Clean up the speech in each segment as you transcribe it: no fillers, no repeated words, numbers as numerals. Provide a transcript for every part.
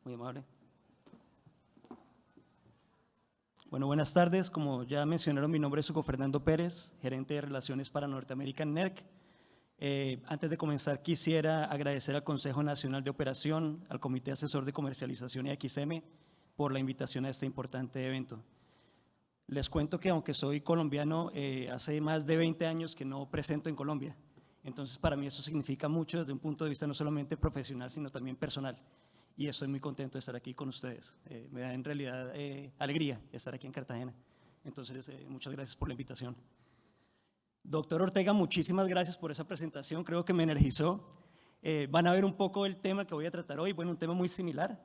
Muy amable. Bueno, buenas tardes. Como ya mencionaron, mi nombre es Hugo Fernando Pérez, gerente de Relaciones para Norteamérica en NERC. Antes de comenzar, quisiera agradecer al Consejo Nacional de Operación, al Comité Asesor de Comercialización y a XM por la invitación a este importante evento. Les cuento que aunque soy colombiano, hace más de 20 años que no presento en Colombia. Entonces, para mí eso significa mucho desde un punto de vista no solamente profesional, sino también personal. Y estoy muy contento de estar aquí con ustedes. Me da en realidad alegría estar aquí en Cartagena. Entonces, muchas gracias por la invitación. Doctor Ortega, muchísimas gracias por esa presentación, creo que me energizó. Van a ver un poco el tema que voy a tratar hoy, bueno, un tema muy similar.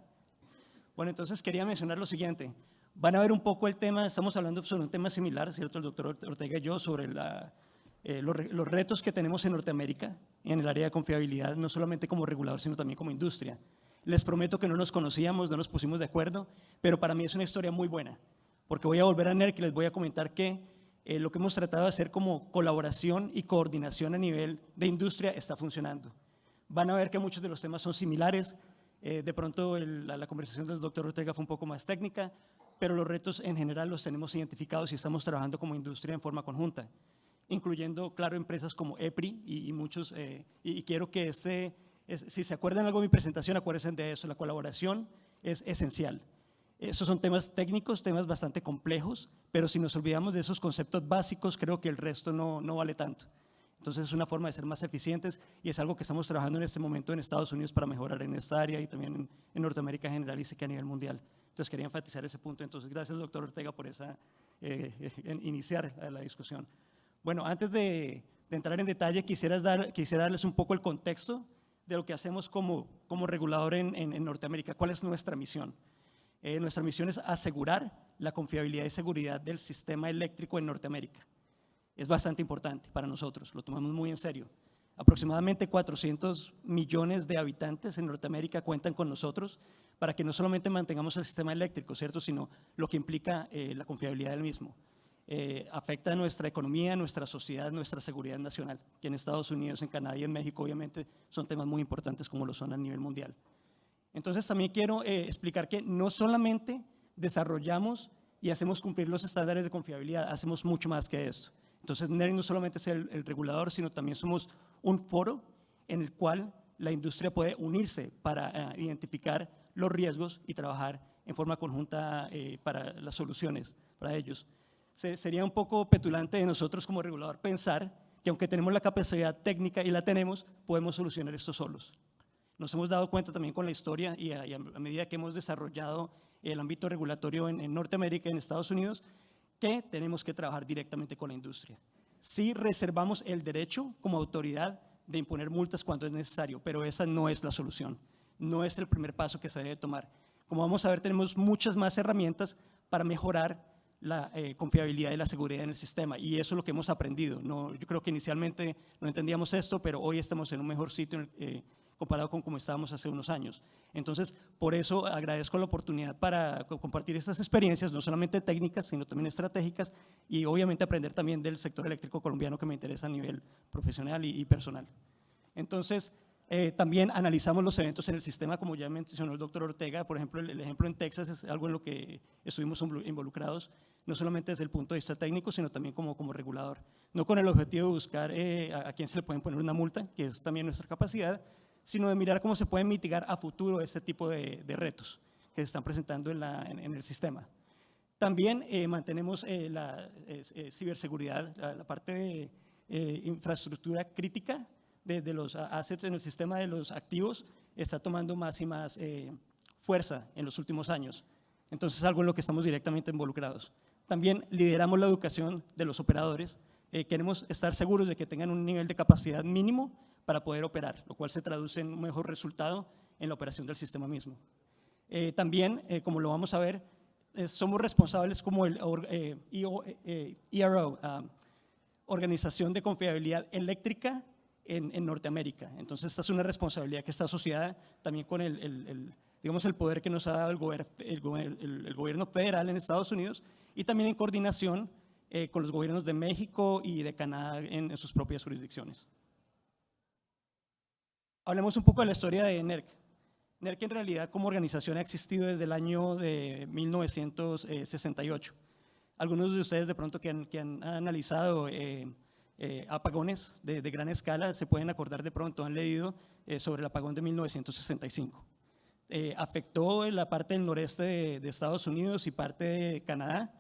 Bueno, entonces quería mencionar lo siguiente. Van a ver un poco el tema, estamos hablando sobre un tema similar, ¿cierto? El doctor Ortega y yo, sobre los retos que tenemos en Norteamérica en el área de confiabilidad, no solamente como regulador, sino también como industria. Les prometo que no nos conocíamos, no nos pusimos de acuerdo, pero para mí es una historia muy buena, porque voy a volver a NERC y les voy a comentar que lo que hemos tratado de hacer como colaboración y coordinación a nivel de industria está funcionando. Van a ver que muchos de los temas son similares, de pronto la conversación del doctor Ortega fue un poco más técnica, pero los retos en general los tenemos identificados y estamos trabajando como industria en forma conjunta, incluyendo, claro, empresas como EPRI y muchos, y quiero que si se acuerdan algo de mi presentación, acuérdense de eso, la colaboración es esencial. Esos son temas técnicos, temas bastante complejos, pero si nos olvidamos de esos conceptos básicos, creo que el resto no vale tanto. Entonces es una forma de ser más eficientes y es algo que estamos trabajando en este momento en Estados Unidos para mejorar en esta área y también en Norteamérica en general y sé que a nivel mundial. Entonces quería enfatizar ese punto. Entonces gracias, doctor Ortega, por iniciar la discusión. Bueno, antes de entrar en detalle, quisiera darles un poco el contexto de lo que hacemos como regulador en Norteamérica. ¿Cuál es nuestra misión? Nuestra misión es asegurar la confiabilidad y seguridad del sistema eléctrico en Norteamérica. Es bastante importante para nosotros, lo tomamos muy en serio. Aproximadamente 400 millones de habitantes en Norteamérica cuentan con nosotros para que no solamente mantengamos el sistema eléctrico, ¿cierto?, sino lo que implica la confiabilidad del mismo. Afecta a nuestra economía, nuestra sociedad, nuestra seguridad nacional, que en Estados Unidos, en Canadá y en México obviamente son temas muy importantes como lo son a nivel mundial. Entonces también quiero explicar que no solamente desarrollamos y hacemos cumplir los estándares de confiabilidad, hacemos mucho más que esto. Entonces NERC no solamente es el regulador, sino también somos un foro en el cual la industria puede unirse para identificar los riesgos y trabajar en forma conjunta para las soluciones para ellos. Sería un poco petulante de nosotros como regulador pensar que aunque tenemos la capacidad técnica y la tenemos, podemos solucionar esto solos. Nos hemos dado cuenta también con la historia y a medida que hemos desarrollado el ámbito regulatorio en Norteamérica y en Estados Unidos, que tenemos que trabajar directamente con la industria. Sí reservamos el derecho como autoridad de imponer multas cuando es necesario, pero esa no es la solución, no es el primer paso que se debe tomar. Como vamos a ver, tenemos muchas más herramientas para mejorar la confiabilidad y la seguridad en el sistema y eso es lo que hemos aprendido. Yo creo que inicialmente no entendíamos esto, pero hoy estamos en un mejor sitio comparado con como estábamos hace unos años. Entonces, por eso agradezco la oportunidad para compartir estas experiencias, no solamente técnicas, sino también estratégicas y obviamente aprender también del sector eléctrico colombiano que me interesa a nivel profesional y personal. Entonces, también analizamos los eventos en el sistema, como ya mencionó el doctor Ortega, por ejemplo, el ejemplo en Texas es algo en lo que estuvimos involucrados, no solamente desde el punto de vista técnico, sino también como regulador. No con el objetivo de buscar a quién se le pueden poner una multa, que es también nuestra capacidad, sino de mirar cómo se pueden mitigar a futuro este tipo de retos que se están presentando en el sistema. También mantenemos la ciberseguridad, la parte de infraestructura crítica de los assets en el sistema de los activos está tomando más y más fuerza en los últimos años. Entonces es algo en lo que estamos directamente involucrados. También lideramos la educación de los operadores. Queremos estar seguros de que tengan un nivel de capacidad mínimo para poder operar, lo cual se traduce en un mejor resultado en la operación del sistema mismo. También, como lo vamos a ver, somos responsables como el ERO, Organización de Confiabilidad Eléctrica en Norteamérica. Entonces esta es una responsabilidad que está asociada también con digamos, el poder que nos ha dado el gobierno federal en Estados Unidos y también en coordinación con los gobiernos de México y de Canadá en sus propias jurisdicciones. Hablemos un poco de la historia de NERC. NERC en realidad como organización ha existido desde el año de 1968. Algunos de ustedes de pronto que han analizado apagones de gran escala se pueden acordar de pronto, han leído sobre el apagón de 1965. Afectó la parte del noreste de Estados Unidos y parte de Canadá.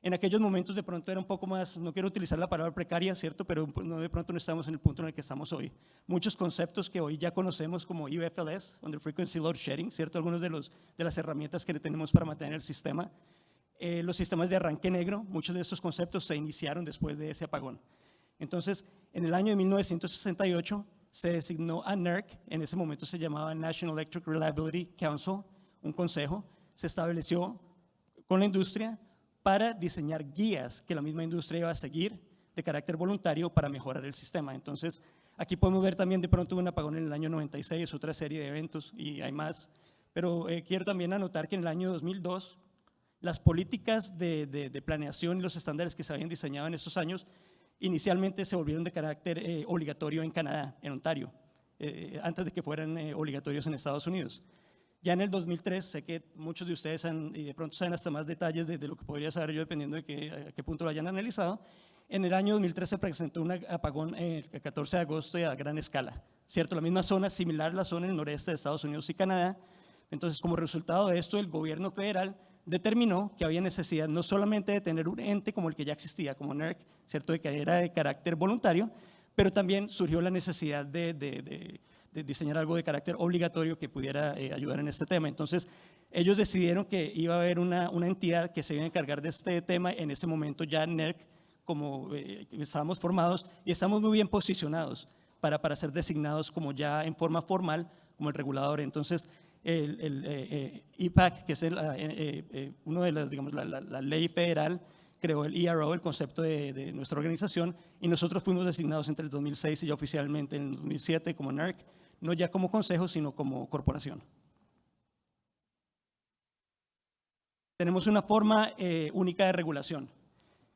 En aquellos momentos de pronto era un poco más, no quiero utilizar la palabra precaria, ¿cierto? Pero de pronto no estamos en el punto en el que estamos hoy. Muchos conceptos que hoy ya conocemos como UFLS, Under Frequency Load Shedding, ¿cierto? Algunos de las herramientas que tenemos para mantener el sistema. Los sistemas de arranque negro, muchos de estos conceptos se iniciaron después de ese apagón. Entonces, en el año de 1968 se designó a NERC, en ese momento se llamaba National Electric Reliability Council, un consejo, se estableció con la industria para diseñar guías que la misma industria iba a seguir de carácter voluntario para mejorar el sistema. Entonces, aquí podemos ver también de pronto un apagón en el año 96, otra serie de eventos y hay más, pero quiero también anotar que en el año 2002 las políticas de planeación y los estándares que se habían diseñado en esos años inicialmente se volvieron de carácter obligatorio en Canadá, en Ontario, antes de que fueran obligatorios en Estados Unidos. Ya en el 2003, sé que muchos de ustedes y de pronto saben hasta más detalles de lo que podría saber yo dependiendo de a qué punto lo hayan analizado. En el año 2003 se presentó un apagón el 14 de agosto y a gran escala, ¿cierto? La misma zona, similar a la zona en el noreste de Estados Unidos y Canadá. Entonces, como resultado de esto, el gobierno federal determinó que había necesidad no solamente de tener un ente como el que ya existía, como NERC, ¿cierto? De que era de carácter voluntario, pero también surgió la necesidad de diseñar algo de carácter obligatorio que pudiera ayudar en este tema. Entonces, ellos decidieron que iba a haber una entidad que se iba a encargar de este tema. En ese momento ya NERC, como estábamos formados y estamos muy bien posicionados para ser designados como ya en forma formal como el regulador. Entonces, el IPAC, que es uno de las, digamos, la ley federal, creó el ERO, el concepto de nuestra organización, y nosotros fuimos designados entre el 2006 y ya oficialmente en el 2007 como NERC, no ya como consejo, sino como corporación. Tenemos una forma única de regulación.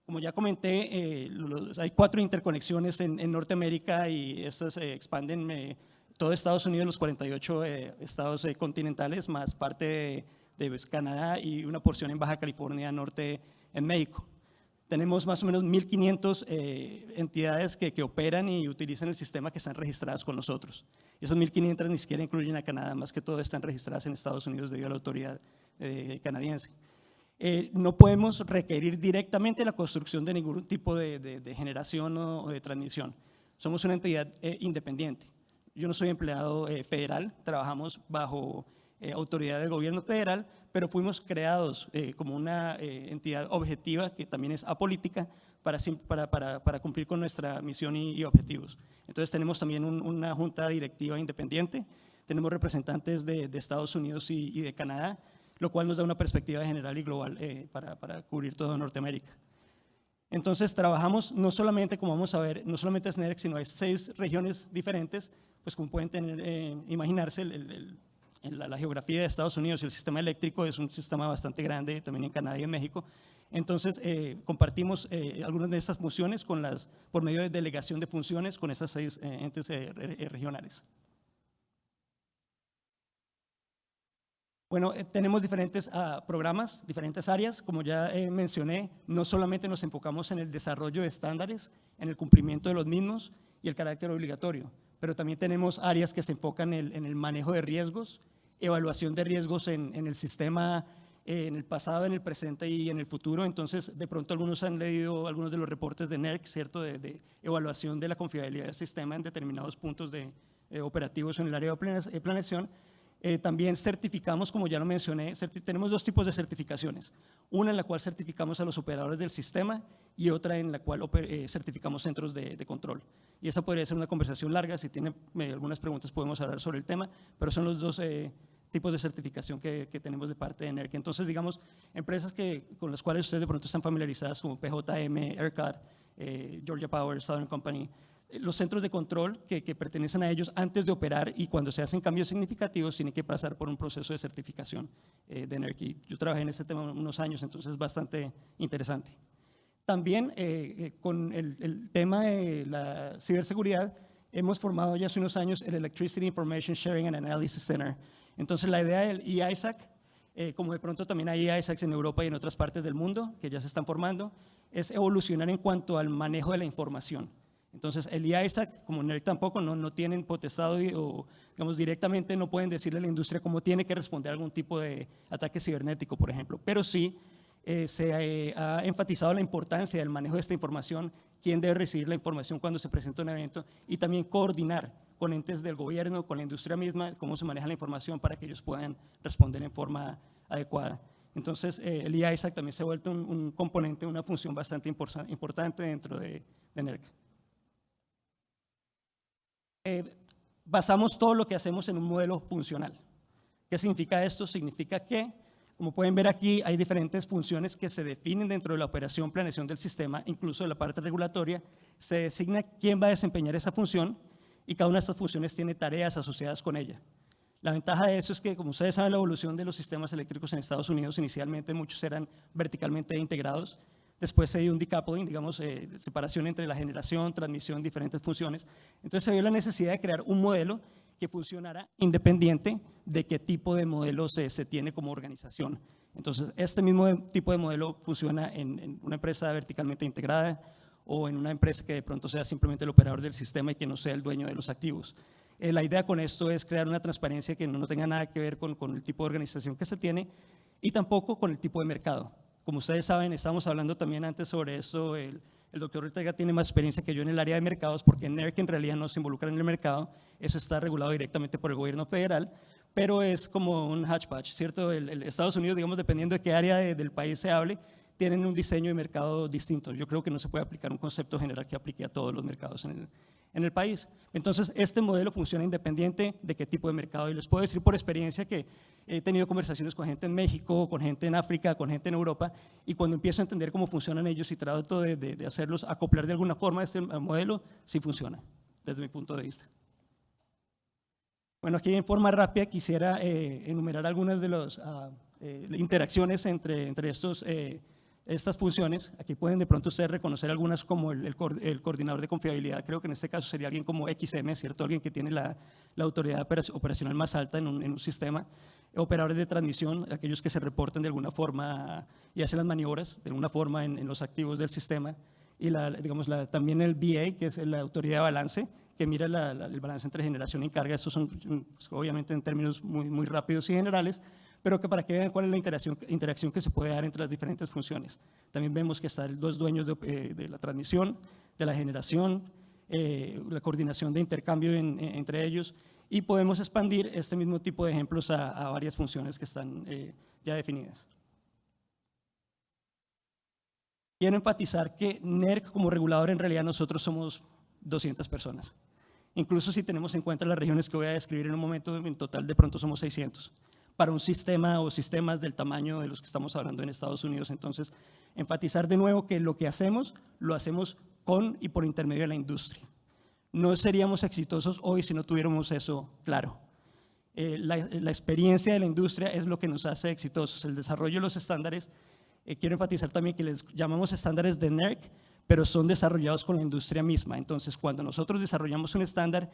Como ya comenté, hay 4 interconexiones en Norteamérica y estas se expanden todo Estados Unidos, los 48 estados continentales, más parte de pues, Canadá y una porción en Baja California Norte en México. Tenemos más o menos 1.500 entidades que operan y utilizan el sistema que están registradas con nosotros. Esas 1.500 ni siquiera incluyen a Canadá, más que todo están registradas en Estados Unidos debido a la autoridad canadiense. No podemos requerir directamente la construcción de ningún tipo de generación o de transmisión. Somos una entidad independiente. Yo no soy empleado federal, trabajamos bajo autoridad del gobierno federal, pero fuimos creados como una entidad objetiva que también es apolítica para cumplir con nuestra misión y objetivos. Entonces tenemos también una junta directiva independiente, tenemos representantes de Estados Unidos y de Canadá, lo cual nos da una perspectiva general y global para cubrir todo Norteamérica. Entonces trabajamos no solamente, como vamos a ver, no solamente es NERC, sino hay 6 regiones diferentes, pues como pueden imaginarse, la geografía de Estados Unidos y el sistema eléctrico es un sistema bastante grande, también en Canadá y en México. Entonces, compartimos algunas de estas funciones por medio de delegación de funciones con esas 6 entes regionales. Bueno, tenemos diferentes programas, diferentes áreas. Como ya mencioné, no solamente nos enfocamos en el desarrollo de estándares, en el cumplimiento de los mismos y el carácter obligatorio, pero también tenemos áreas que se enfocan en el manejo de riesgos, evaluación de riesgos en el sistema, en el pasado, en el presente y en el futuro. Entonces, de pronto algunos han leído algunos de los reportes de NERC, ¿cierto? De evaluación de la confiabilidad del sistema en determinados puntos operativos en el área de planeación. También certificamos, como ya lo mencioné, tenemos 2 tipos de certificaciones. Una en la cual certificamos a los operadores del sistema y otra en la cual certificamos centros de control. Y esa podría ser una conversación larga, si tienen algunas preguntas podemos hablar sobre el tema, pero son los 2 tipos de certificación que tenemos de parte de NERC. Entonces, digamos, empresas con las cuales ustedes de pronto están familiarizadas como PJM, ERCOT, Georgia Power, Southern Company, los centros de control que pertenecen a ellos antes de operar y cuando se hacen cambios significativos tienen que pasar por un proceso de certificación de NERC. Yo trabajé en este tema unos años, entonces es bastante interesante. También con el tema de la ciberseguridad hemos formado ya hace unos años el Electricity Information Sharing and Analysis Center. Entonces la idea del e-ISAC, como de pronto también hay e-ISACs en Europa y en otras partes del mundo que ya se están formando, es evolucionar en cuanto al manejo de la información. Entonces el e-ISAC, como NERC tampoco, no tienen potestad o digamos directamente no pueden decirle a la industria cómo tiene que responder a algún tipo de ataque cibernético, por ejemplo, pero sí se ha enfatizado la importancia del manejo de esta información, quién debe recibir la información cuando se presenta un evento y también coordinar con entes del gobierno, con la industria misma, cómo se maneja la información para que ellos puedan responder en forma adecuada. Entonces, el e-ISAC también se ha vuelto un componente, una función bastante importante dentro de NERC. Basamos todo lo que hacemos en un modelo funcional. ¿Qué significa esto? Significa que, como pueden ver aquí, hay diferentes funciones que se definen dentro de la operación, planeación del sistema, incluso de la parte regulatoria. Se designa quién va a desempeñar esa función y cada una de estas funciones tiene tareas asociadas con ella. La ventaja de eso es que, como ustedes saben, la evolución de los sistemas eléctricos en Estados Unidos, inicialmente muchos eran verticalmente integrados, después se dio un decoupling, digamos, separación entre la generación, transmisión, diferentes funciones. Entonces se vio la necesidad de crear un modelo que funcionara independiente de qué tipo de modelo se tiene como organización. Entonces, este mismo tipo de modelo funciona en una empresa verticalmente integrada o en una empresa que de pronto sea simplemente el operador del sistema y que no sea el dueño de los activos. La idea con esto es crear una transparencia que no tenga nada que ver con el tipo de organización que se tiene y tampoco con el tipo de mercado. Como ustedes saben, estábamos hablando también antes sobre eso, el doctor Ortega tiene más experiencia que yo en el área de mercados, porque NERC en realidad no se involucra en el mercado, eso está regulado directamente por el gobierno federal, pero es como un hodgepodge, ¿cierto? El Estados Unidos, digamos, dependiendo de qué área del país se hable, tienen un diseño de mercado distinto. Yo creo que no se puede aplicar un concepto general que aplique a todos los mercados en el país. Entonces, este modelo funciona independiente de qué tipo de mercado. Y les puedo decir por experiencia que he tenido conversaciones con gente en México, con gente en África, con gente en Europa, y cuando empiezo a entender cómo funcionan ellos y trato de hacerlos acoplar de alguna forma a este modelo, sí funciona, desde mi punto de vista. Bueno, aquí en forma rápida quisiera enumerar algunas de las interacciones entre estas funciones. Aquí pueden de pronto ustedes reconocer algunas como el coordinador de confiabilidad. Creo que en este caso sería alguien como XM, ¿cierto? Alguien que tiene la autoridad operacional más alta en un sistema. Operadores de transmisión, aquellos que se reportan de alguna forma y hacen las maniobras de alguna forma en los activos del sistema. Y también el BA, que es la autoridad de balance, que mira el balance entre generación y carga. Estos son pues, obviamente en términos muy rápidos y generales, pero que para que vean cuál es la interacción que se puede dar entre las diferentes funciones. También vemos que están los dueños de la transmisión, de la generación, la coordinación de intercambio entre ellos, y podemos expandir este mismo tipo de ejemplos a varias funciones que están ya definidas. Quiero enfatizar que NERC como regulador en realidad nosotros somos 200 personas. Incluso si tenemos en cuenta las regiones que voy a describir en un momento, en total de pronto somos 600. Para un sistema o sistemas del tamaño de los que estamos hablando en Estados Unidos. Entonces, enfatizar de nuevo que lo que hacemos, lo hacemos con y por intermedio de la industria. No seríamos exitosos hoy si no tuviéramos eso claro. La experiencia de la industria es lo que nos hace exitosos. El desarrollo de los estándares, quiero enfatizar también que les llamamos estándares de NERC, pero son desarrollados con la industria misma. Entonces, cuando nosotros desarrollamos un estándar,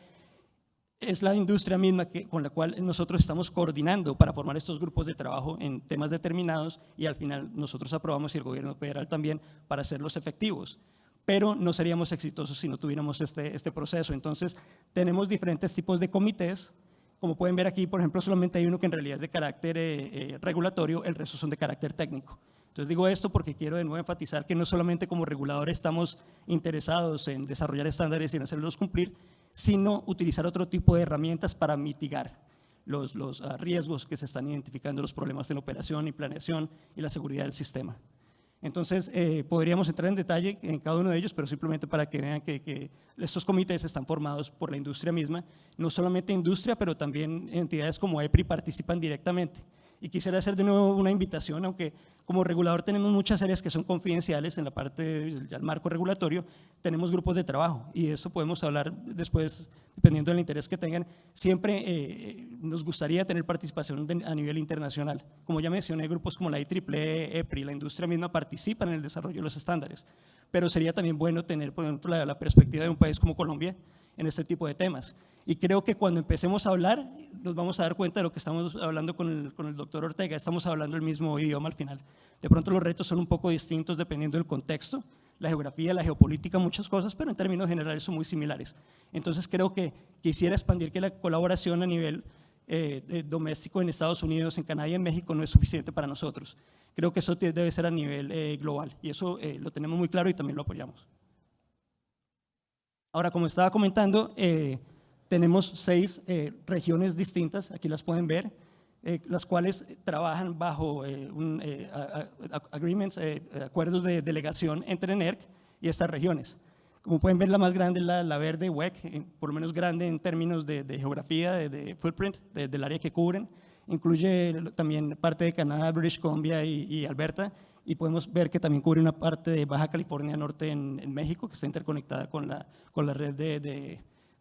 es la industria misma con la cual nosotros estamos coordinando para formar estos grupos de trabajo en temas determinados y al final nosotros aprobamos y el gobierno federal también para hacerlos efectivos. Pero no seríamos exitosos si no tuviéramos este proceso. Entonces, tenemos diferentes tipos de comités. Como pueden ver aquí, por ejemplo, solamente hay uno que en realidad es de carácter regulatorio, el resto son de carácter técnico. Entonces digo esto porque quiero de nuevo enfatizar que no solamente como reguladores estamos interesados en desarrollar estándares y en hacerlos cumplir, sino utilizar otro tipo de herramientas para mitigar los riesgos que se están identificando, los problemas en operación y planeación y la seguridad del sistema. Entonces, podríamos entrar en detalle en cada uno de ellos, pero simplemente para que vean que estos comités están formados por la industria misma, no solamente industria, pero también entidades como EPRI participan directamente. Y quisiera hacer de nuevo una invitación, aunque como regulador tenemos muchas áreas que son confidenciales en la parte del marco regulatorio, tenemos grupos de trabajo y de eso podemos hablar después, dependiendo del interés que tengan. Siempre nos gustaría tener participación a nivel internacional. Como ya mencioné, grupos como la IEEE, EPRI, la industria misma participan en el desarrollo de los estándares, pero sería también bueno tener, por ejemplo, la perspectiva de un país como Colombia en este tipo de temas. Y creo que cuando empecemos a hablar, nos vamos a dar cuenta de lo que estamos hablando con el doctor Ortega, estamos hablando el mismo idioma al final. De pronto los retos son un poco distintos dependiendo del contexto, la geografía, la geopolítica, muchas cosas, pero en términos generales son muy similares. Entonces creo que quisiera expandir que la colaboración a nivel doméstico en Estados Unidos, en Canadá y en México no es suficiente para nosotros. Creo que eso debe ser a nivel global y eso lo tenemos muy claro y también lo apoyamos. Ahora, como estaba comentando, tenemos 6 regiones distintas, aquí las pueden ver, las cuales trabajan bajo acuerdos de delegación entre NERC y estas regiones. Como pueden ver, la más grande es la verde, WEC, por lo menos grande en términos de geografía, de footprint, del área que cubren. Incluye también parte de Canadá, British Columbia y Alberta, y podemos ver que también cubre una parte de Baja California Norte en México, que está interconectada con la red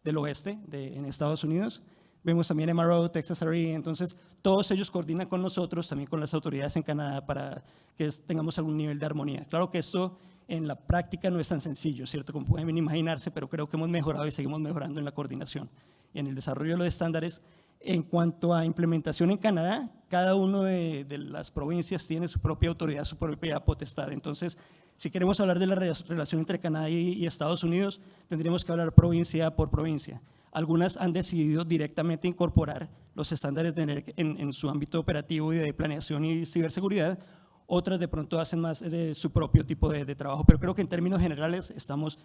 del oeste en Estados Unidos. Vemos también MRO, Texas RE, entonces todos ellos coordinan con nosotros, también con las autoridades en Canadá para que tengamos algún nivel de armonía. Claro que esto en la práctica no es tan sencillo, ¿cierto? Como pueden imaginarse, pero creo que hemos mejorado y seguimos mejorando en la coordinación y en el desarrollo de los estándares. En cuanto a implementación en Canadá, cada una de las provincias tiene su propia autoridad, su propia potestad. Entonces, si queremos hablar de la relación entre Canadá y Estados Unidos, tendríamos que hablar provincia por provincia. Algunas han decidido directamente incorporar los estándares de NERC en su ámbito operativo y de planeación y ciberseguridad. Otras de pronto hacen más de su propio tipo de trabajo, pero creo que en términos generales estamos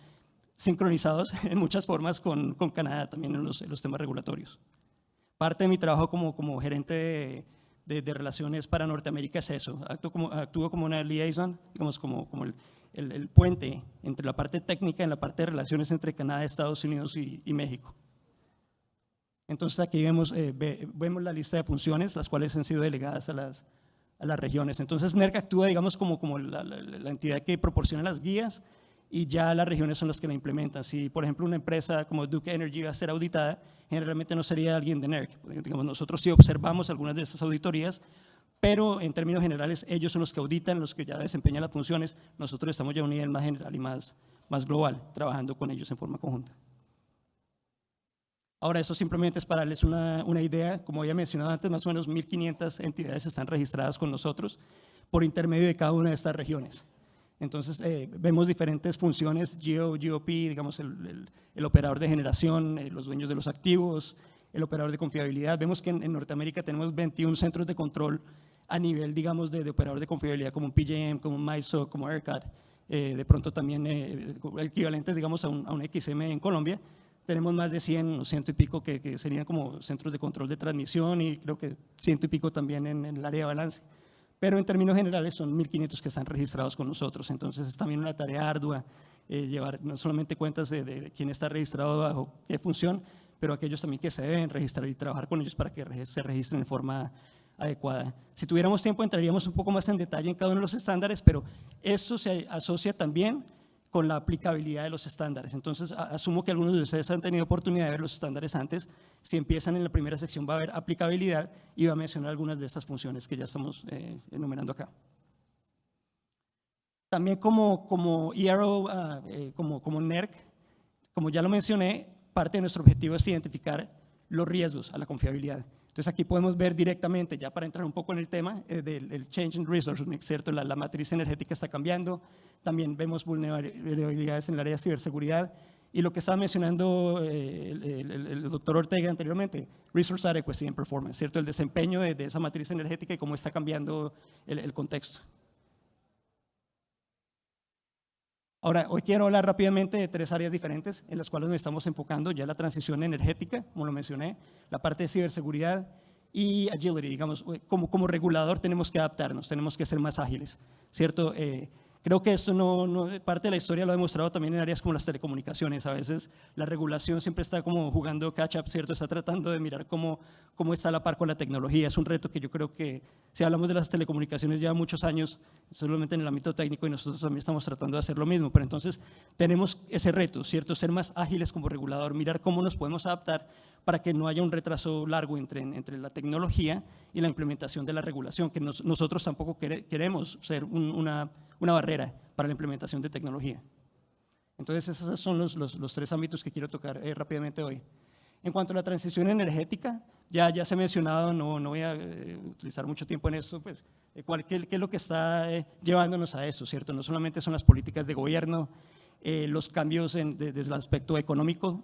sincronizados en muchas formas con Canadá también en los temas regulatorios. Parte de mi trabajo como gerente de relaciones para Norteamérica es eso, actúo como una liaison, digamos como el puente entre la parte técnica y la parte de relaciones entre Canadá, Estados Unidos y México. Entonces aquí vemos la lista de funciones, las cuales han sido delegadas a las regiones. Entonces NERC actúa, digamos, como la entidad que proporciona las guías y ya las regiones son las que la implementan. Si, por ejemplo, una empresa como Duke Energy va a ser auditada, generalmente no sería alguien de NERC. Digamos, nosotros sí observamos algunas de estas auditorías, pero en términos generales ellos son los que auditan, los que ya desempeñan las funciones. Nosotros estamos ya a un nivel más general y más global, trabajando con ellos en forma conjunta. Ahora, eso simplemente es para darles una idea. Como había mencionado antes, más o menos 1.500 entidades están registradas con nosotros por intermedio de cada una de estas regiones. Entonces, vemos diferentes funciones, GOP, digamos, el operador de generación, los dueños de los activos, el operador de confiabilidad. Vemos que en Norteamérica tenemos 21 centros de control a nivel, digamos, de operador de confiabilidad, como un PJM, como un MISO, como ERCAT. De pronto también equivalentes, digamos, a un XM en Colombia. Tenemos más de 100 o 100 y pico que serían como centros de control de transmisión y creo que 100 y pico también en el área de balance. Pero en términos generales son 1.500 que están registrados con nosotros. Entonces es también una tarea ardua llevar no solamente cuentas de quién está registrado bajo qué función, pero aquellos también que se deben registrar y trabajar con ellos para que se registren de forma adecuada. Si tuviéramos tiempo entraríamos un poco más en detalle en cada uno de los estándares, pero esto se asocia también con la aplicabilidad de los estándares. Entonces, asumo que algunos de ustedes han tenido oportunidad de ver los estándares antes. Si empiezan en la primera sección va a haber aplicabilidad y va a mencionar algunas de estas funciones que ya estamos enumerando acá. También como ERO, como NERC, como ya lo mencioné, parte de nuestro objetivo es identificar los riesgos a la confiabilidad. Entonces aquí podemos ver directamente, ya para entrar un poco en el tema, del change in resource mix, ¿cierto? La matriz energética está cambiando, también vemos vulnerabilidades en el área de ciberseguridad y lo que estaba mencionando el doctor Ortega anteriormente, resource adequacy and performance, ¿cierto? El desempeño de esa matriz energética y cómo está cambiando el contexto. Ahora, hoy quiero hablar rápidamente de 3 áreas diferentes en las cuales nos estamos enfocando, ya la transición energética, como lo mencioné, la parte de ciberseguridad y agility, digamos, como regulador tenemos que adaptarnos, tenemos que ser más ágiles, ¿cierto? Creo que esto parte de la historia lo ha demostrado también en áreas como las telecomunicaciones. A veces la regulación siempre está como jugando catch up, ¿cierto? Está tratando de mirar cómo está a la par con la tecnología. Es un reto que yo creo que si hablamos de las telecomunicaciones ya muchos años, solamente en el ámbito técnico y nosotros también estamos tratando de hacer lo mismo. Pero entonces tenemos ese reto, ¿cierto? Ser más ágiles como regulador, mirar cómo nos podemos adaptar para que no haya un retraso largo entre la tecnología y la implementación de la regulación, que nosotros tampoco queremos ser una barrera para la implementación de tecnología. Entonces esos son los 3 ámbitos que quiero tocar rápidamente hoy. En cuanto a la transición energética, ya se ha mencionado, no voy a utilizar mucho tiempo en esto, pues, qué es lo que está llevándonos a eso, ¿cierto? No solamente son las políticas de gobierno, los cambios desde el aspecto económico,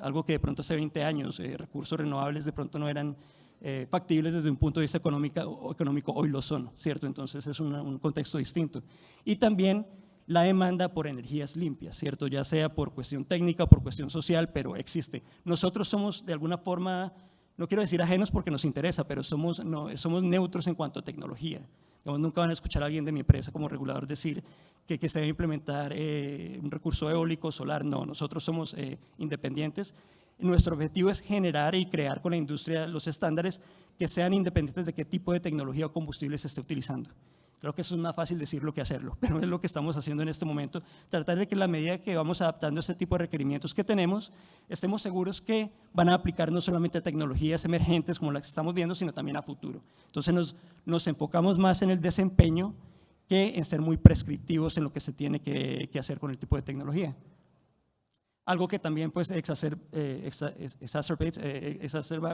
algo que de pronto hace 20 años, recursos renovables de pronto no eran factibles desde un punto de vista económico, hoy lo son, ¿cierto? Entonces es un contexto distinto. Y también la demanda por energías limpias, ¿cierto? Ya sea por cuestión técnica o por cuestión social, pero existe. Nosotros somos de alguna forma, no quiero decir ajenos porque nos interesa, pero somos neutros en cuanto a tecnología. Digamos, nunca van a escuchar a alguien de mi empresa como regulador decir que se debe implementar un recurso eólico, solar. No, nosotros somos independientes. Nuestro objetivo es generar y crear con la industria los estándares que sean independientes de qué tipo de tecnología o combustible se esté utilizando. Creo que eso es más fácil decirlo que hacerlo, pero es lo que estamos haciendo en este momento, tratar de que en la medida que vamos adaptando este tipo de requerimientos que tenemos, estemos seguros que van a aplicar no solamente a tecnologías emergentes como las que estamos viendo, sino también a futuro. Entonces nos enfocamos más en el desempeño que en ser muy prescriptivos en lo que se tiene que hacer con el tipo de tecnología. Algo que también pues, exacerba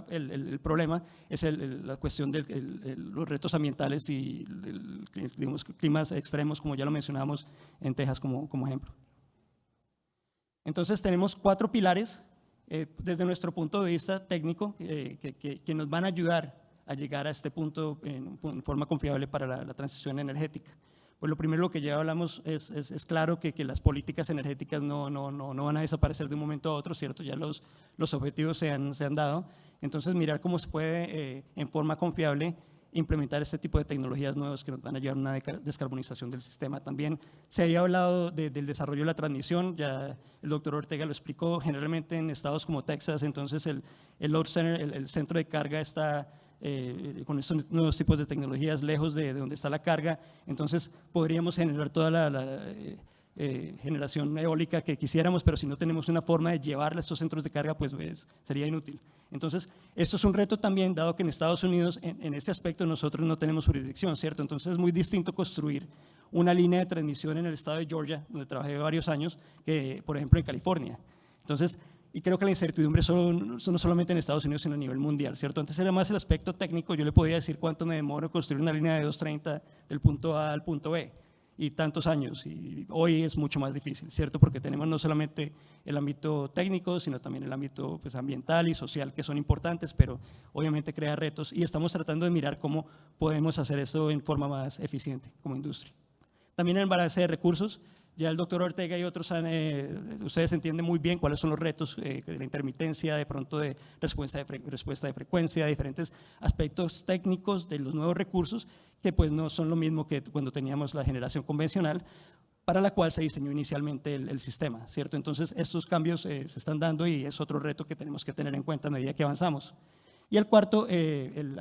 el problema es la cuestión de los retos ambientales y digamos, climas extremos, como ya lo mencionábamos en Texas como ejemplo. Entonces tenemos 4 pilares desde nuestro punto de vista técnico que nos van a ayudar a llegar a este punto en forma confiable para la transición energética. Pues lo primero lo que ya hablamos es claro que las políticas energéticas no van a desaparecer de un momento a otro, ¿cierto? Ya los objetivos se han dado. Entonces mirar cómo se puede en forma confiable implementar este tipo de tecnologías nuevas que nos van a llevar a una descarbonización del sistema. También se había hablado del desarrollo de la transmisión, ya el doctor Ortega lo explicó, generalmente en estados como Texas, entonces el load center, el centro de carga está con estos nuevos tipos de tecnologías lejos de donde está la carga, entonces podríamos generar toda la generación eólica que quisiéramos, pero si no tenemos una forma de llevarla a estos centros de carga, pues sería inútil. Entonces, esto es un reto también, dado que en Estados Unidos, en ese aspecto, nosotros no tenemos jurisdicción, ¿cierto? Entonces, es muy distinto construir una línea de transmisión en el estado de Georgia, donde trabajé varios años, que, por ejemplo, en California. Entonces, y creo que la incertidumbre no solamente en Estados Unidos, sino a nivel mundial, ¿cierto? Antes era más el aspecto técnico, yo le podía decir cuánto me demoro construir una línea de 230 del punto A al punto B, y tantos años, y hoy es mucho más difícil, ¿cierto? Porque tenemos no solamente el ámbito técnico, sino también el ámbito pues, ambiental y social, que son importantes, pero obviamente crea retos, y estamos tratando de mirar cómo podemos hacer eso en forma más eficiente como industria. También el balance de recursos. Ya el doctor Ortega y otros, ustedes entienden muy bien cuáles son los retos de la intermitencia, de pronto de respuesta de frecuencia, de diferentes aspectos técnicos de los nuevos recursos, que pues no son lo mismo que cuando teníamos la generación convencional, para la cual se diseñó inicialmente el sistema, ¿cierto? Entonces estos cambios se están dando y es otro reto que tenemos que tener en cuenta a medida que avanzamos. Y el cuarto, el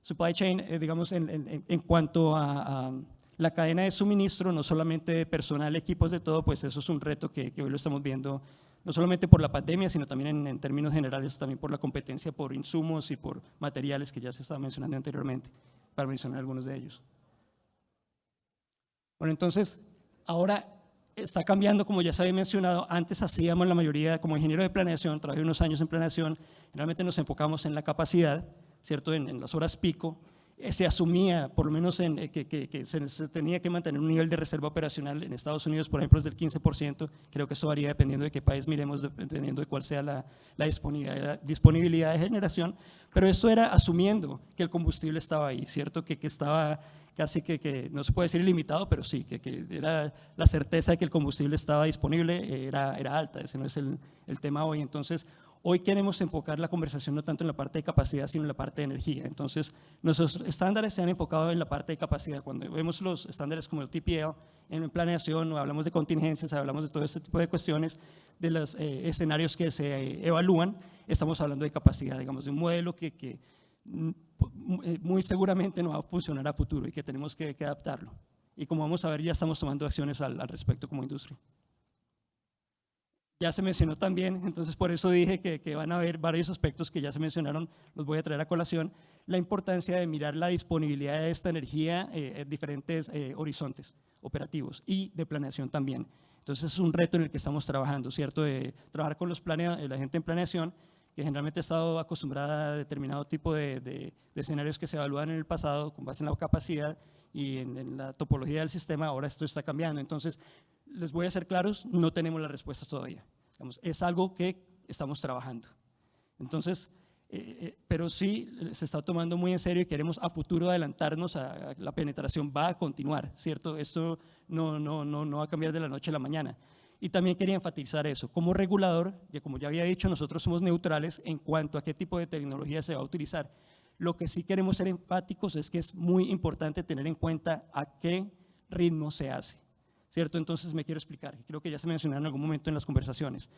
supply chain, digamos, en cuanto a la cadena de suministro, no solamente de personal, equipos, de todo, pues eso es un reto que hoy lo estamos viendo, no solamente por la pandemia, sino también en términos generales, también por la competencia por insumos y por materiales que ya se estaba mencionando anteriormente, para mencionar algunos de ellos. Bueno, entonces, ahora está cambiando, como ya se había mencionado, antes hacíamos la mayoría, como ingeniero de planeación, trabajé unos años en planeación, generalmente nos enfocamos en la capacidad, ¿cierto? En las horas pico, se asumía, por lo menos que se tenía que mantener un nivel de reserva operacional. En Estados Unidos, por ejemplo, es del 15%, creo que eso varía dependiendo de qué país miremos, dependiendo de cuál sea la disponibilidad de generación, pero esto era asumiendo que el combustible estaba ahí, ¿cierto? Que estaba casi que no se puede decir ilimitado, pero sí, que era la certeza de que el combustible estaba disponible, era alta, ese no es el tema hoy. Entonces, hoy queremos enfocar la conversación no tanto en la parte de capacidad, sino en la parte de energía. Entonces, nuestros estándares se han enfocado en la parte de capacidad. Cuando vemos los estándares como el TPL en planeación, o hablamos de contingencias, hablamos de todo este tipo de cuestiones, de los escenarios que se evalúan, estamos hablando de capacidad, digamos, de un modelo que muy seguramente no va a funcionar a futuro y que tenemos que adaptarlo. Y como vamos a ver, ya estamos tomando acciones al respecto como industria. Ya se mencionó también, entonces por eso dije que van a haber varios aspectos que ya se mencionaron, los voy a traer a colación, la importancia de mirar la disponibilidad de esta energía en diferentes horizontes operativos y de planeación también. Entonces es un reto en el que estamos trabajando, ¿cierto? De trabajar con la gente en planeación, que generalmente ha estado acostumbrada a determinado tipo de escenarios que se evalúan en el pasado con base en la capacidad y en la topología del sistema, ahora esto está cambiando. Entonces, les voy a ser claros, no tenemos las respuestas todavía. Digamos, es algo que estamos trabajando. Entonces, pero sí se está tomando muy en serio y queremos a futuro adelantarnos a la penetración va a continuar, ¿cierto? Esto no va a cambiar de la noche a la mañana. Y también quería enfatizar eso, como regulador, como ya había dicho, nosotros somos neutrales en cuanto a qué tipo de tecnología se va a utilizar. Lo que sí queremos ser enfáticos es que es muy importante tener en cuenta a qué ritmo se hace, ¿cierto? Entonces me quiero explicar, creo que ya se mencionó en algún momento en las conversaciones.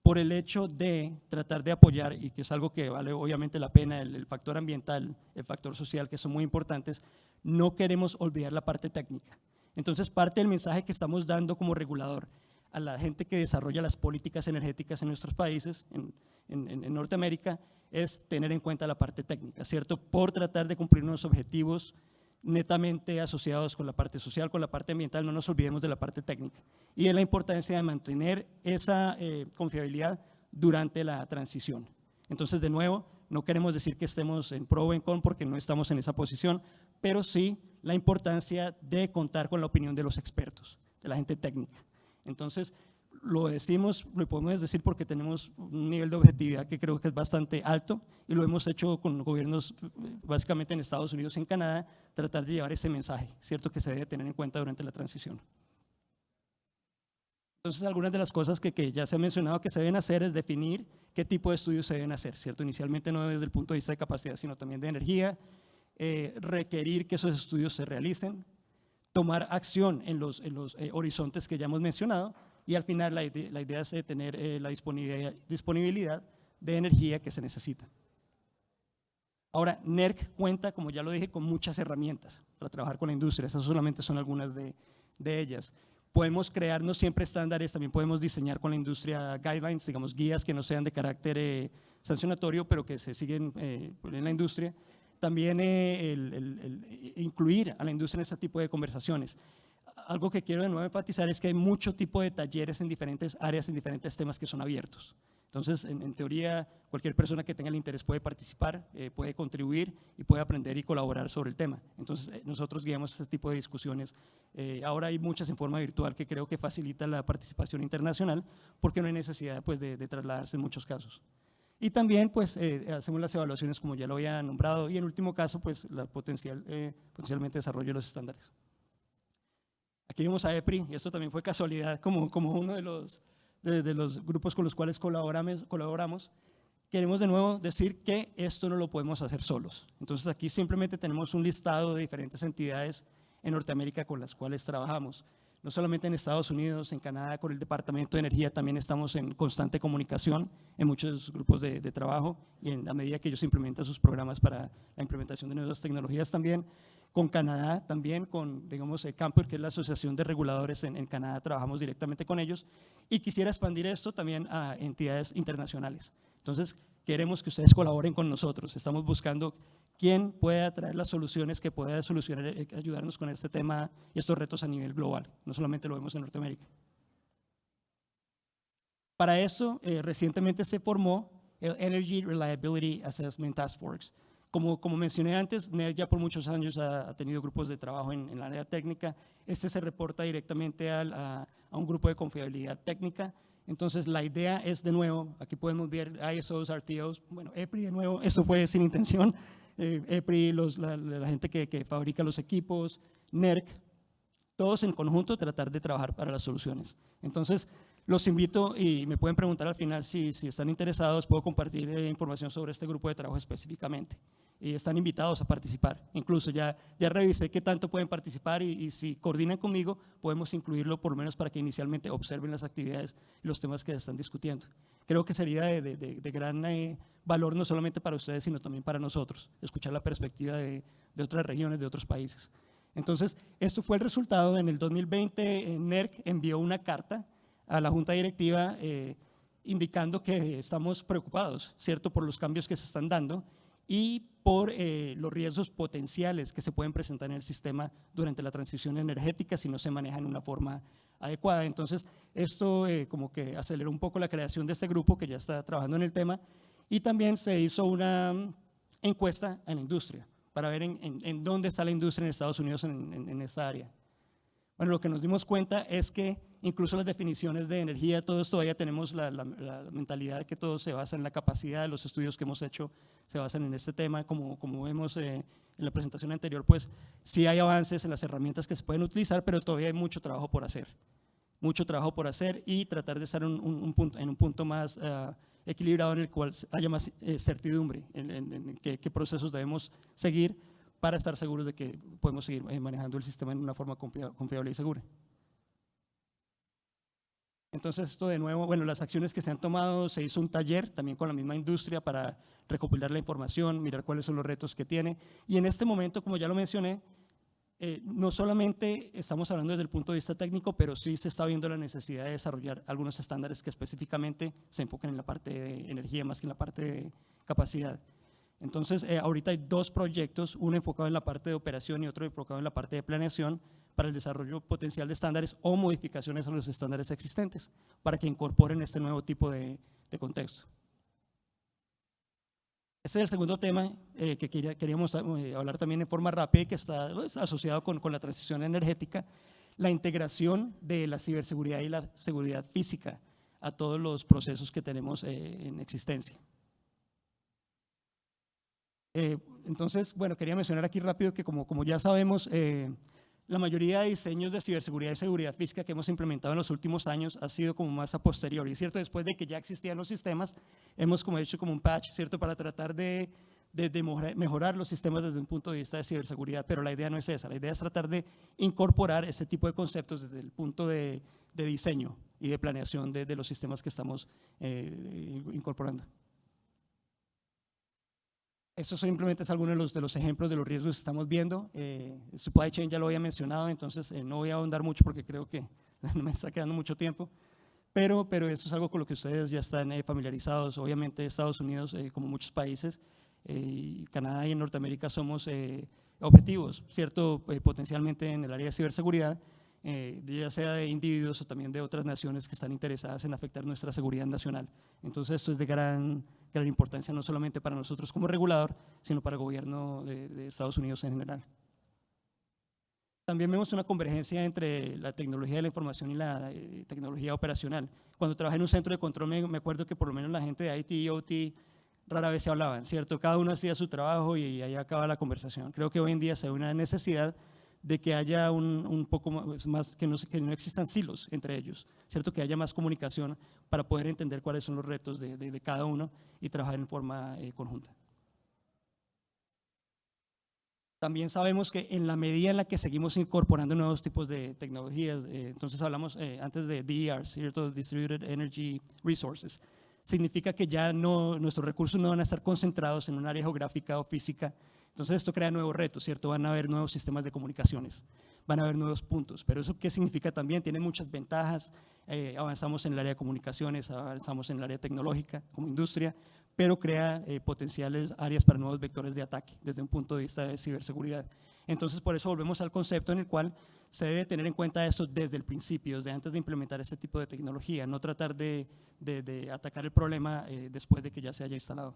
Por el hecho de tratar de apoyar, y que es algo que vale obviamente la pena, el factor ambiental, el factor social, que son muy importantes, no queremos olvidar la parte técnica. Entonces, parte del mensaje que estamos dando como regulador a la gente que desarrolla las políticas energéticas en nuestros países, en Norteamérica, es tener en cuenta la parte técnica, ¿cierto? Por tratar de cumplir unos objetivos netamente asociados con la parte social, con la parte ambiental, no nos olvidemos de la parte técnica y de la importancia de mantener esa confiabilidad durante la transición. Entonces, de nuevo, no queremos decir que estemos en pro o en con porque no estamos en esa posición, pero sí la importancia de contar con la opinión de los expertos, de la gente técnica. Entonces, lo decimos, lo podemos decir porque tenemos un nivel de objetividad que creo que es bastante alto y lo hemos hecho con gobiernos básicamente en Estados Unidos y en Canadá, tratar de llevar ese mensaje, ¿cierto? Que se debe tener en cuenta durante la transición. Entonces, algunas de las cosas que ya se ha mencionado que se deben hacer es definir qué tipo de estudios se deben hacer, ¿cierto? Inicialmente no desde el punto de vista de capacidad, sino también de energía, requerir que esos estudios se realicen, tomar acción en los horizontes que ya hemos mencionado y al final la idea es tener la disponibilidad de energía que se necesita. Ahora, NERC cuenta, como ya lo dije, con muchas herramientas para trabajar con la industria. Esas solamente son algunas de ellas. Podemos crearnos siempre estándares, también podemos diseñar con la industria guidelines, digamos guías que no sean de carácter sancionatorio, pero que se siguen en la industria. También incluir a la industria en este tipo de conversaciones. Algo que quiero de nuevo enfatizar es que hay mucho tipo de talleres en diferentes áreas, en diferentes temas que son abiertos. Entonces, en teoría, cualquier persona que tenga el interés puede participar, puede contribuir y puede aprender y colaborar sobre el tema. Entonces, nosotros guiamos este tipo de discusiones. Ahora hay muchas en forma virtual que creo que facilita la participación internacional porque no hay necesidad pues, de trasladarse en muchos casos. Y también pues, hacemos las evaluaciones como ya lo había nombrado y en último caso pues, la potencialmente desarrollo de los estándares. Aquí vemos a EPRI y esto también fue casualidad como uno de los grupos con los cuales colaboramos. Queremos de nuevo decir que esto no lo podemos hacer solos. Entonces aquí simplemente tenemos un listado de diferentes entidades en Norteamérica con las cuales trabajamos. No solamente en Estados Unidos, en Canadá, con el Departamento de Energía también estamos en constante comunicación en muchos grupos de trabajo y a medida que ellos implementan sus programas para la implementación de nuevas tecnologías también. Con Canadá también, con digamos CAMPUR, que es la Asociación de Reguladores en Canadá, trabajamos directamente con ellos y quisiera expandir esto también a entidades internacionales. Entonces, queremos que ustedes colaboren con nosotros, estamos buscando quién pueda traer las soluciones que pueda solucionar, ayudarnos con este tema y estos retos a nivel global, no solamente lo vemos en Norteamérica. Para esto, recientemente se formó el Energy Reliability Assessment Task Force. Como mencioné antes, NERC ya por muchos años ha tenido grupos de trabajo en la área técnica. Este se reporta directamente a un grupo de confiabilidad técnica. Entonces, la idea es, de nuevo, aquí podemos ver ISOs, RTOs, bueno, EPRI de nuevo, esto fue sin intención, EPRI, la gente que fabrica los equipos, NERC, todos en conjunto tratar de trabajar para las soluciones. Entonces, los invito y me pueden preguntar al final si están interesados, puedo compartir información sobre este grupo de trabajo específicamente. Y están invitados a participar. Incluso ya revisé qué tanto pueden participar y si coordinan conmigo, podemos incluirlo por lo menos para que inicialmente observen las actividades y los temas que se están discutiendo. Creo que sería de gran valor no solamente para ustedes, sino también para nosotros, escuchar la perspectiva de otras regiones, de otros países. Entonces, esto fue el resultado. En el 2020, NERC envió una carta a la Junta Directiva indicando que estamos preocupados, ¿cierto?, por los cambios que se están dando y por los riesgos potenciales que se pueden presentar en el sistema durante la transición energética si no se maneja en una forma adecuada. Entonces, esto como que aceleró un poco la creación de este grupo que ya está trabajando en el tema Y también se hizo una encuesta en la industria para ver en dónde está la industria en Estados Unidos en esta área. Bueno, lo que nos dimos cuenta es que incluso las definiciones de energía, todos todavía tenemos la mentalidad de que todo se basa en la capacidad. Los estudios que hemos hecho se basan en este tema. Como vemos en la presentación anterior, pues sí hay avances en las herramientas que se pueden utilizar, pero todavía hay mucho trabajo por hacer. Mucho trabajo por hacer y tratar de estar en un punto más equilibrado en el cual haya más certidumbre en qué procesos debemos seguir para estar seguros de que podemos seguir manejando el sistema en una forma confiable y segura. Entonces, esto de nuevo, bueno, las acciones que se han tomado, se hizo un taller también con la misma industria para recopilar la información, mirar cuáles son los retos que tiene. Y en este momento, como ya lo mencioné, no solamente estamos hablando desde el punto de vista técnico, pero sí se está viendo la necesidad de desarrollar algunos estándares que específicamente se enfoquen en la parte de energía más que en la parte de capacidad. Entonces, ahorita hay dos proyectos, uno enfocado en la parte de operación y otro enfocado en la parte de planeación para el desarrollo potencial de estándares o modificaciones a los estándares existentes para que incorporen este nuevo tipo de contexto. Este es el segundo tema que queríamos hablar también en forma rápida y que está asociado con la transición energética, la integración de la ciberseguridad y la seguridad física a todos los procesos que tenemos en existencia. Entonces, bueno, quería mencionar aquí rápido que como ya sabemos, la mayoría de diseños de ciberseguridad y seguridad física que hemos implementado en los últimos años ha sido como más a posteriori, ¿cierto? Después de que ya existían los sistemas, hemos hecho como un patch, ¿cierto? Para tratar de mejorar los sistemas desde un punto de vista de ciberseguridad, pero la idea no es esa, la idea es tratar de incorporar ese tipo de conceptos desde el punto de diseño y de planeación de los sistemas que estamos incorporando. Eso simplemente es algunos de los ejemplos de los riesgos que estamos viendo. Supply chain ya lo había mencionado, entonces no voy a ahondar mucho porque creo que no me está quedando mucho tiempo, pero eso es algo con lo que ustedes ya están familiarizados. Obviamente Estados Unidos, como muchos países, Canadá y en Norteamérica somos objetivos, ¿cierto? Potencialmente en el área de ciberseguridad, ya sea de individuos o también de otras naciones que están interesadas en afectar nuestra seguridad nacional. Entonces esto es de gran importancia, no solamente para nosotros como regulador, sino para el gobierno de Estados Unidos en general. También vemos una convergencia entre la tecnología de la información y la tecnología operacional. Cuando trabajé en un centro de control me acuerdo que por lo menos la gente de IT y OT rara vez se hablaban, ¿cierto? Cada uno hacía su trabajo y ahí acaba la conversación. Creo que hoy en día se ve una necesidad de que haya un poco más que no existan silos entre ellos, ¿cierto? Que haya más comunicación para poder entender cuáles son los retos de cada uno y trabajar en forma conjunta. También sabemos que en la medida en la que seguimos incorporando nuevos tipos de tecnologías, entonces hablamos antes de DER, ¿cierto? Distributed Energy Resources, significa que ya nuestros recursos no van a estar concentrados en un área geográfica o física. Entonces esto crea nuevos retos, ¿cierto? Van a haber nuevos sistemas de comunicaciones, van a haber nuevos puntos, pero eso ¿qué significa también? Tiene muchas ventajas, avanzamos en el área de comunicaciones, avanzamos en el área tecnológica como industria, pero crea potenciales áreas para nuevos vectores de ataque desde un punto de vista de ciberseguridad. Entonces por eso volvemos al concepto en el cual se debe tener en cuenta esto desde el principio, desde antes de implementar este tipo de tecnología, no tratar de atacar el problema después de que ya se haya instalado.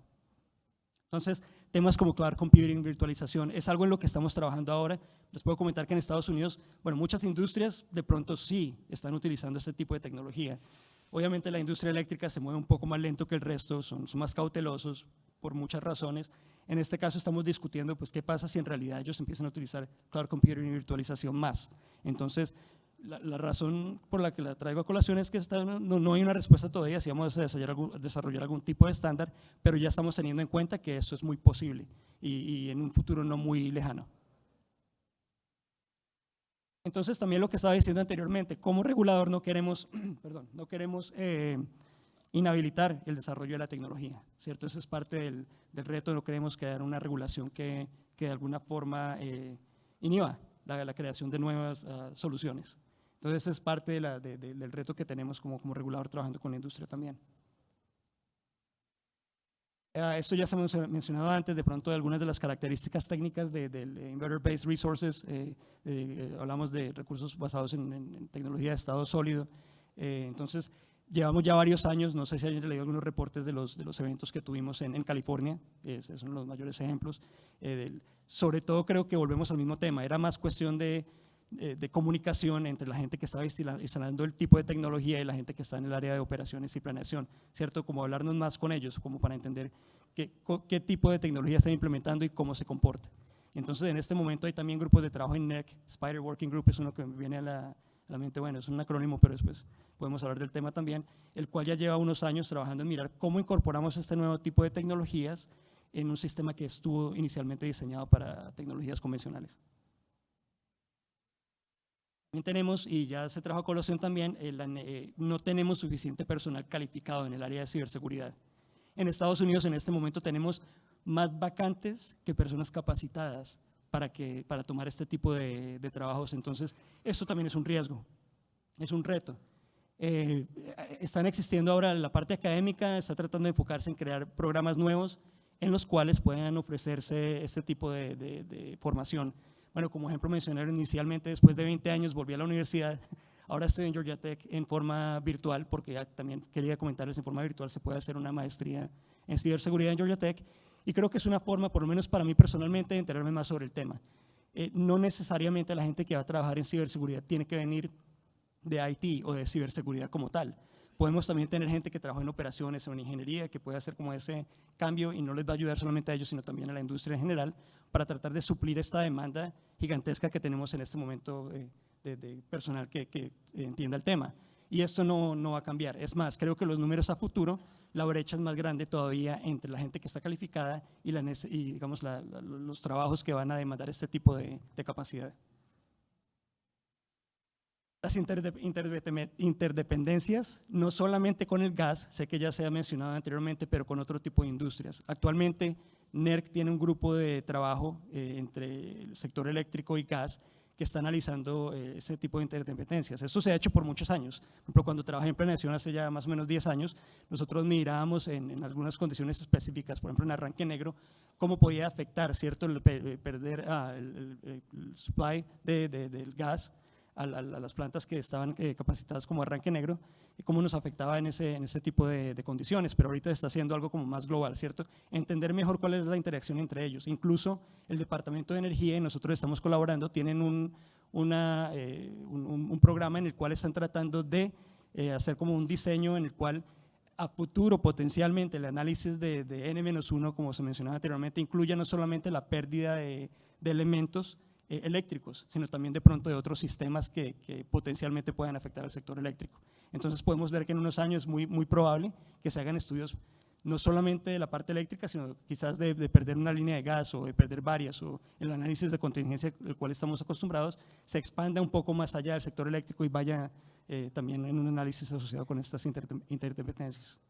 Entonces, temas como cloud computing, virtualización, es algo en lo que estamos trabajando ahora. Les puedo comentar que en Estados Unidos, bueno, muchas industrias de pronto sí están utilizando este tipo de tecnología. Obviamente la industria eléctrica se mueve un poco más lento que el resto, son más cautelosos por muchas razones. En este caso estamos discutiendo pues qué pasa si en realidad ellos empiezan a utilizar cloud computing y virtualización más. Entonces, la razón por la que la traigo a colación es que no hay una respuesta todavía si vamos a desarrollar algún tipo de estándar, pero ya estamos teniendo en cuenta que esto es muy posible y en un futuro no muy lejano. Entonces también lo que estaba diciendo anteriormente, como regulador no queremos, no queremos inhabilitar el desarrollo de la tecnología, ¿cierto? Eso es parte del reto, no queremos crear una regulación que de alguna forma inhiba la creación de nuevas soluciones. Entonces es parte del reto que tenemos como regulador trabajando con la industria también. Esto ya se ha mencionado antes, de pronto algunas de las características técnicas del Inverter-Based Resources, hablamos de recursos basados en tecnología de estado sólido, entonces Llevamos ya varios años, no sé si hayan leído algunos reportes de los eventos que tuvimos en California, es uno de los mayores ejemplos. Sobre todo creo que volvemos al mismo tema, era más cuestión de comunicación entre la gente que estaba instalando el tipo de tecnología y la gente que está en el área de operaciones y planeación, ¿cierto? Como hablarnos más con ellos, como para entender qué tipo de tecnología están implementando y cómo se comporta. Entonces, en este momento hay también grupos de trabajo en NERC, Spider Working Group es uno que me viene a la mente, bueno, es un acrónimo, pero después podemos hablar del tema también, el cual ya lleva unos años trabajando en mirar cómo incorporamos este nuevo tipo de tecnologías en un sistema que estuvo inicialmente diseñado para tecnologías convencionales. También tenemos, y ya se trajo a colación también, no tenemos suficiente personal calificado en el área de ciberseguridad. En Estados Unidos en este momento tenemos más vacantes que personas capacitadas para tomar este tipo de trabajos, entonces esto también es un riesgo, es un reto. Están existiendo ahora, la parte académica está tratando de enfocarse en crear programas nuevos en los cuales puedan ofrecerse este tipo de formación. Bueno, como ejemplo mencionaron inicialmente, después de 20 años volví a la universidad, ahora estoy en Georgia Tech en forma virtual, porque ya también quería comentarles, en forma virtual se puede hacer una maestría en ciberseguridad en Georgia Tech, y creo que es una forma, por lo menos para mí personalmente, de enterarme más sobre el tema. No necesariamente la gente que va a trabajar en ciberseguridad tiene que venir de IT o de ciberseguridad como tal. Podemos también tener gente que trabaja en operaciones o en ingeniería que puede hacer como ese cambio y no les va a ayudar solamente a ellos, sino también a la industria en general para tratar de suplir esta demanda gigantesca que tenemos en este momento de personal que entienda el tema. Y esto no va a cambiar. Es más, creo que los números a futuro, la brecha es más grande todavía entre la gente que está calificada y digamos, los trabajos que van a demandar este tipo de capacidad. Las interdependencias, no solamente con el gas, sé que ya se ha mencionado anteriormente, pero con otro tipo de industrias. Actualmente, NERC tiene un grupo de trabajo entre el sector eléctrico y gas que está analizando ese tipo de interdependencias. Esto se ha hecho por muchos años. Por ejemplo, cuando trabajé en planeación hace ya más o menos 10 años, nosotros mirábamos en algunas condiciones específicas, por ejemplo en arranque negro, cómo podía afectar, ¿cierto?, perder el supply del gas a las plantas que estaban capacitadas como arranque negro y cómo nos afectaba en ese tipo de condiciones, pero ahorita está haciendo algo como más global, ¿cierto? Entender mejor cuál es la interacción entre ellos. Incluso el Departamento de Energía y nosotros estamos colaborando, tienen un programa en el cual están tratando de hacer como un diseño en el cual a futuro potencialmente el análisis de N-1, como se mencionaba anteriormente, incluya no solamente la pérdida de elementos eléctricos, sino también de pronto de otros sistemas que potencialmente puedan afectar al sector eléctrico. Entonces podemos ver que en unos años es muy probable que se hagan estudios no solamente de la parte eléctrica, sino quizás de perder una línea de gas o de perder varias, o el análisis de contingencia al cual estamos acostumbrados, se expanda un poco más allá del sector eléctrico y vaya también en un análisis asociado con estas interdependencias.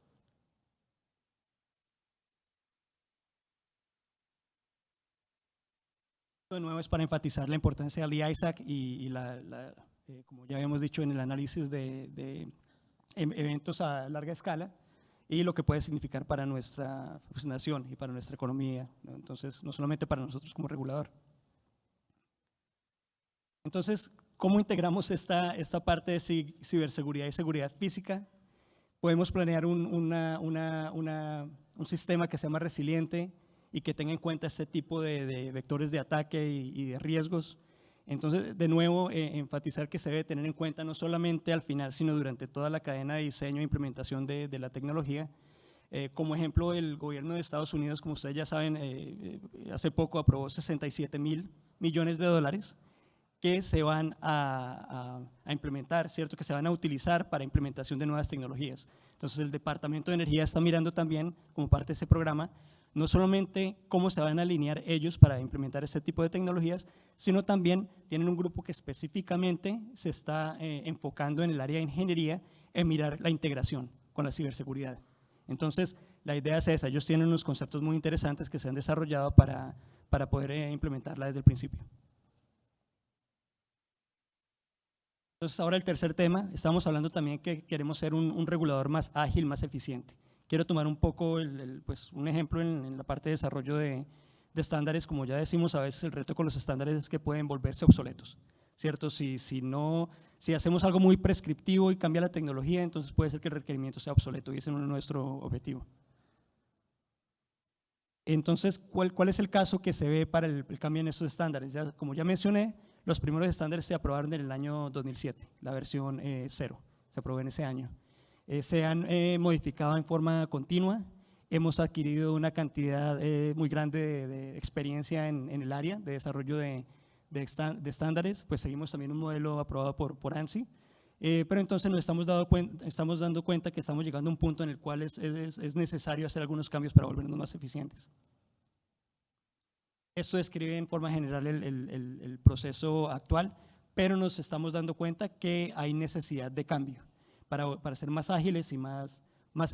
De nuevo es para enfatizar la importancia del ISAC y como ya habíamos dicho, en el análisis de eventos a larga escala y lo que puede significar para nuestra nación y para nuestra economía, ¿no? Entonces, no solamente para nosotros como regulador. Entonces, ¿cómo integramos esta parte de ciberseguridad y seguridad física? Podemos planear un sistema que sea más resiliente y que tenga en cuenta este tipo de vectores de ataque y de riesgos. Entonces, de nuevo, enfatizar que se debe tener en cuenta no solamente al final, sino durante toda la cadena de diseño e implementación de la tecnología. Como ejemplo, el gobierno de Estados Unidos, como ustedes ya saben, hace poco aprobó 67.000 millones de dólares que se van a implementar, ¿cierto?, que se van a utilizar para implementación de nuevas tecnologías. Entonces, el Departamento de Energía está mirando también, como parte de ese programa, no solamente cómo se van a alinear ellos para implementar este tipo de tecnologías, sino también tienen un grupo que específicamente se está enfocando en el área de ingeniería en mirar la integración con la ciberseguridad. Entonces, la idea es esa, ellos tienen unos conceptos muy interesantes que se han desarrollado para poder implementarla desde el principio. Entonces, ahora el tercer tema, estamos hablando también que queremos ser un regulador más ágil, más eficiente. Quiero tomar un poco pues, un ejemplo en la parte de desarrollo de estándares. Como ya decimos, a veces el reto con los estándares es que pueden volverse obsoletos. ¿cierto? Si hacemos algo muy prescriptivo y cambia la tecnología, entonces puede ser que el requerimiento sea obsoleto y ese no es nuestro objetivo. Entonces, ¿cuál es el caso que se ve para el cambio en estos estándares? Como ya mencioné, los primeros estándares se aprobaron en el año 2007, la versión 0, se aprobó en ese año. Se han modificado en forma continua, hemos adquirido una cantidad muy grande de experiencia en el área de desarrollo de estándares, pues seguimos también un modelo aprobado por ANSI, pero entonces nos estamos dando cuenta que estamos llegando a un punto en el cual es necesario hacer algunos cambios para volvernos más eficientes. Esto describe en forma general el proceso actual, pero nos estamos dando cuenta que hay necesidad de cambio para ser más ágiles y más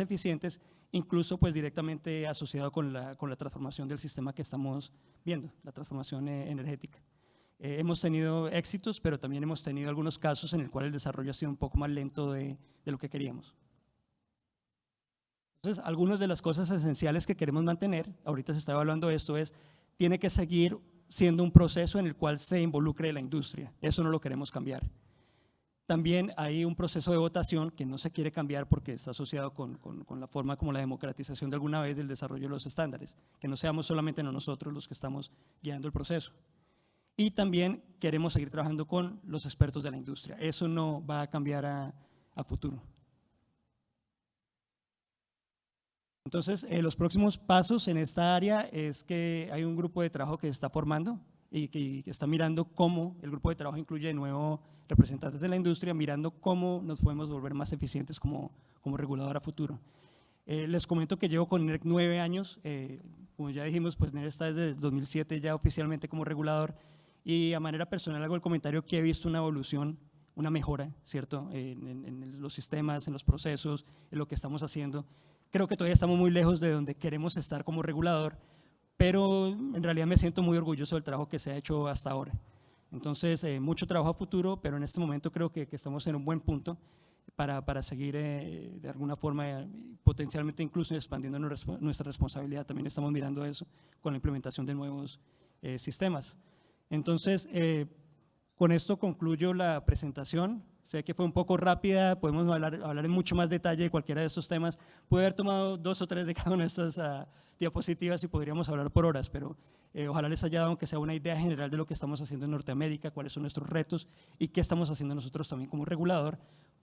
eficientes, incluso pues directamente asociado con la transformación del sistema que estamos viendo, la transformación energética. Hemos tenido éxitos, pero también hemos tenido algunos casos en el cual el desarrollo ha sido un poco más lento de lo que queríamos. Entonces, algunas de las cosas esenciales que queremos mantener, ahorita se está evaluando esto, tiene que seguir siendo un proceso en el cual se involucre la industria, eso no lo queremos cambiar. También hay un proceso de votación que no se quiere cambiar porque está asociado con la forma como la democratización de alguna vez del desarrollo de los estándares, que no seamos solamente nosotros los que estamos guiando el proceso. Y también queremos seguir trabajando con los expertos de la industria. Eso no va a cambiar a futuro. Entonces, los próximos pasos en esta área es que hay un grupo de trabajo que se está formando y que está mirando cómo el grupo de trabajo incluye de nuevo representantes de la industria, mirando cómo nos podemos volver más eficientes como regulador a futuro. Les comento que llevo con NERC 9 años, como ya dijimos, pues NERC está desde 2007 ya oficialmente como regulador, y a manera personal hago el comentario que he visto una evolución, una mejora, ¿cierto? En los sistemas, en los procesos, en lo que estamos haciendo. Creo que todavía estamos muy lejos de donde queremos estar como regulador, pero en realidad me siento muy orgulloso del trabajo que se ha hecho hasta ahora. Entonces, mucho trabajo a futuro, pero en este momento creo que estamos en un buen punto para seguir de alguna forma, potencialmente incluso expandiendo nuestra responsabilidad. También estamos mirando eso con la implementación de nuevos sistemas. Entonces, con esto concluyo la presentación. Sé que fue un poco rápida, podemos hablar en mucho más detalle de cualquiera de estos temas. Pude haber tomado 2 o 3 de cada una de estas diapositivas y podríamos hablar por horas, pero ojalá les haya dado, aunque sea una idea general de lo que estamos haciendo en Norteamérica, cuáles son nuestros retos y qué estamos haciendo nosotros también como regulador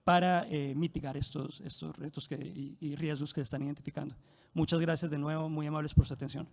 para mitigar estos retos y riesgos que se están identificando. Muchas gracias de nuevo, muy amables por su atención.